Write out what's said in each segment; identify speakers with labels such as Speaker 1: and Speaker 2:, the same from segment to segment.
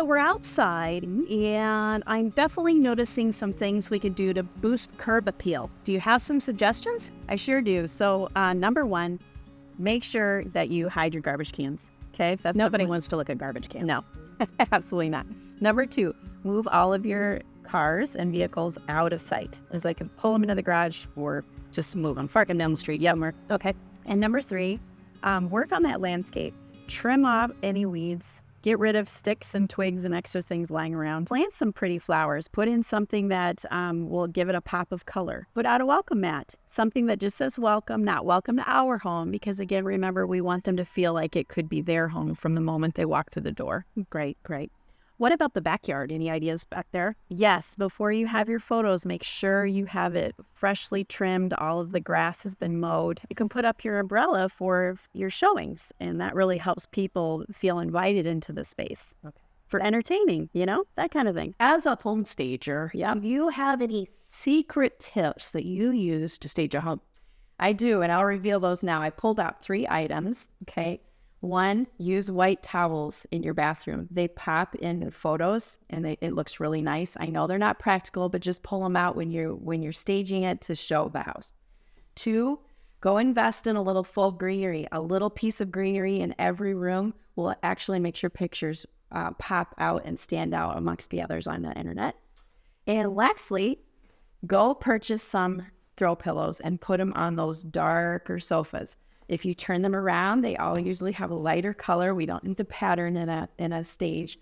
Speaker 1: we're outside, and I'm definitely noticing some things we could do to boost curb appeal. Do you have some suggestions?
Speaker 2: I sure do. So, number one, make sure that you hide your garbage cans. Okay?
Speaker 1: Nobody wants to look at garbage cans.
Speaker 2: No, absolutely not. Number two, move all of your cars and vehicles out of sight. As I can pull them into the garage or just move them, park them down the street. Okay. And number three, work on that landscape. Trim off any weeds. Get rid of sticks and twigs and extra things lying around. Plant some pretty flowers. Put in something that will give it a pop of color. Put out a welcome mat. Something that just says welcome, not welcome to our home. Because again, remember, we want them to feel like it could be their home from the moment they walk through the door.
Speaker 1: Great. What about the backyard? Any ideas back there?
Speaker 2: Yes, before you have your photos, make sure you have it freshly trimmed. All of the grass has been mowed. You can put up your umbrella for your showings, and that really helps people feel invited into the space.
Speaker 1: Okay.
Speaker 2: For entertaining, that kind of thing.
Speaker 1: As a home stager, do you have any secret tips that you use to stage a home?
Speaker 2: I do, and I'll reveal those now. I pulled out 3 items, okay? One, use white towels in your bathroom. They pop in the photos, and it looks really nice. I know they're not practical, but just pull them out when you're staging it to show the house. 2, go invest in a little full greenery. A little piece of greenery in every room will actually make your pictures pop out and stand out amongst the others on the internet. And lastly, go purchase some throw pillows and put them on those darker sofas. If you turn them around, they all usually have a lighter color. We don't need the pattern in a stage.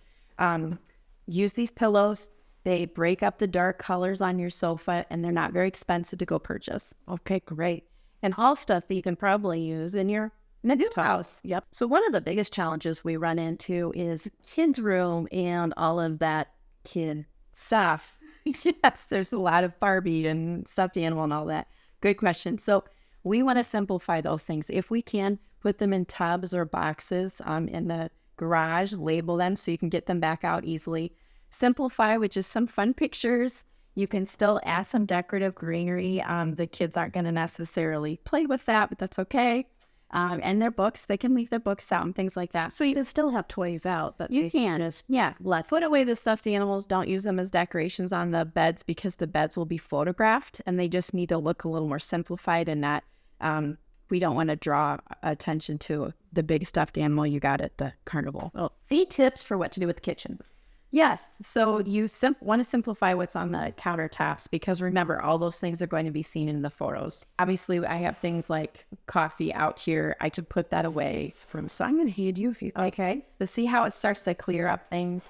Speaker 2: Use these pillows. They break up the dark colors on your sofa, and they're not very expensive to go purchase.
Speaker 1: Okay, great. And all stuff that you can probably use in your next house.
Speaker 2: Yep.
Speaker 1: So one of the biggest challenges we run into is kids' room and all of that kid stuff.
Speaker 2: Yes, there's a lot of Barbie and stuffed animal and all that. Good question. So we want to simplify those things. If we can, put them in tubs or boxes in the garage, label them so you can get them back out easily. Simplify with just some fun pictures. You can still add some decorative greenery. The kids aren't going to necessarily play with that, but that's okay. And their books, they can leave their books out and things like that.
Speaker 1: So you can still have toys out, but
Speaker 2: you can. Let's put away the stuffed animals. Don't use them as decorations on the beds because the beds will be photographed and they just need to look a little more simplified and not, we don't want to draw attention to the big stuffed animal you got at the carnival.
Speaker 1: Well, 3 tips for what to do with the kitchen.
Speaker 2: Yes. So you want to simplify what's on the countertops because remember, all those things are going to be seen in the photos. Obviously, I have things like coffee out here. I could put that away
Speaker 1: So I'm going to hand you a few.
Speaker 2: Okay. To see how it starts to clear up things.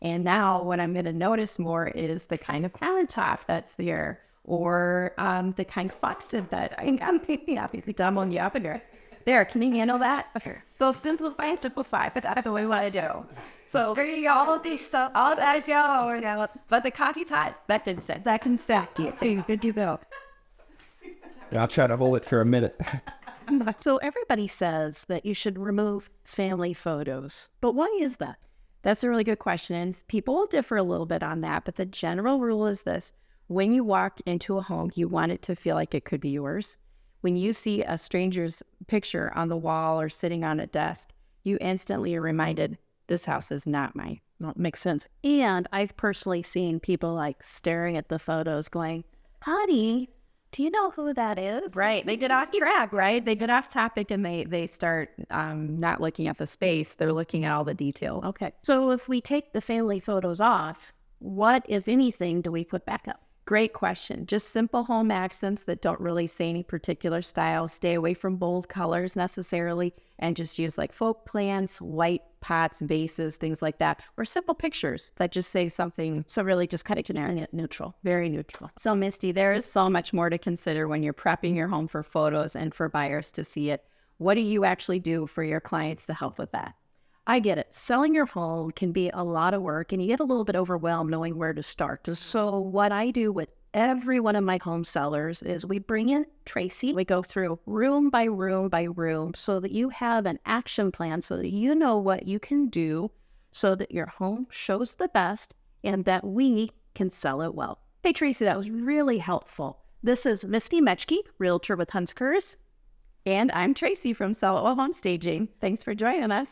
Speaker 2: And now what I'm going to notice more is the kind of countertop that's there or the kind of faucet that I got. Demo you up in here. There, can you handle that? Okay. So simplify, but that's what we want to do. So there you go, all of these stuff, all that is yours. But the coffee pot, that can stack you. Good to go.
Speaker 3: I'll try to hold it for a minute.
Speaker 1: So everybody says that you should remove family photos, but why is that?
Speaker 2: That's a really good question. And people will differ a little bit on that, but the general rule is this. When you walk into a home, you want it to feel like it could be yours. When you see a stranger's picture on the wall or sitting on a desk, you instantly are reminded, this house is not mine.
Speaker 1: Well, it makes sense. And I've personally seen people like staring at the photos going, honey, do you know who that is?
Speaker 2: Right. They get off track, right? They get off topic and they start not looking at the space. They're looking at all the details.
Speaker 1: Okay. So if we take the family photos off, what, if anything, do we put back up?
Speaker 2: Great question. Just simple home accents that don't really say any particular style. Stay away from bold colors necessarily and just use like folk plants, white pots, vases, things like that. Or simple pictures that just say something.
Speaker 1: So really just kind of generic, neutral.
Speaker 2: Very neutral. So Misty, there is so much more to consider when you're prepping your home for photos and for buyers to see it. What do you actually do for your clients to help with that?
Speaker 1: I get it. Selling your home can be a lot of work and you get a little bit overwhelmed knowing where to start. So what I do with every one of my home sellers is we bring in Tracy. We go through room by room by room so that you have an action plan so that you know what you can do so that your home shows the best and that we can sell it well. Hey, Tracy, that was really helpful. This is Misty Mechke, Realtor with Hunskers.
Speaker 2: And I'm Tracy from Sell It Well Home Staging. Thanks for joining us.